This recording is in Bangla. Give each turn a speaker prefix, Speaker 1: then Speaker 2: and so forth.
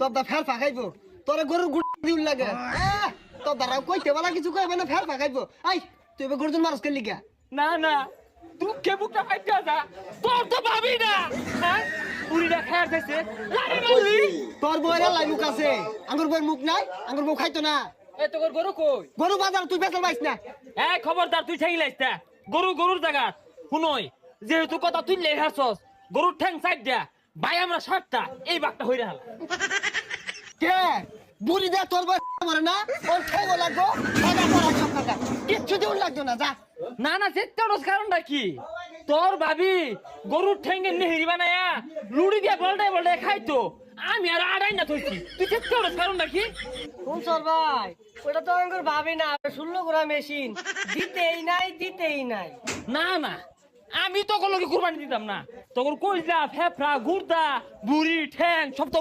Speaker 1: তোর দা ফের ফাঁকাইব তোরে গরুর গুড় দিউল লাগে তোর দ্বারা কইতে বলা কিছু কইবে না ফের ফাঁকাইব আই তুই এবার গরুজন মানুষ করলি গা
Speaker 2: না না দুঃখে বুকটা ফাইটা যা তোর তো ভাবি না হ্যাঁ পুরিটা খায়ার খাইছে লাড়ি মারলি
Speaker 1: তোর বইয়ের লাইমুক আছে আঙ্গুর বইয়ের মুখ নাই আঙ্গুর বউ খাইতো না
Speaker 2: এ তোর গরু কই
Speaker 1: গরু বাজার তুই বেচাল পাইস না
Speaker 2: এই খবরদার তুই ঠেঙ্গি লাইস না গরুর জায়গা শুনই যেহেতু কথা তুই লেহাছস গরুর ঠ্যাং সাইড দিয়া ভাই আমরা সাতটা এই বাঘটা হইরা হাল
Speaker 1: কে বুড়ি দে তোর বই মারে না ওর খাইব লাগবো খাওয়া পড়া সব টাকা কিচ্ছু দিউল লাগতো না যা
Speaker 2: না না সেটার কারণটা কি তোর ভাবি গরুর ঠ্যাঙ্গে নেহেরি বানায়া লুড়ি দিয়া বলটাই খাইতো আমি আর আড়াই না থইছি তুই সেটার কারণটা কি
Speaker 3: কোন সর ভাই ওটা তো আঙ্গুর ভাবি না 16 গোড়া মেশিন দিতেই নাই
Speaker 2: না না আমি তো কোনো কুরবানি দিতাম না তোর কইলা ফেফড়া গুর্দা বুড়ি ঠ্যাং সব তো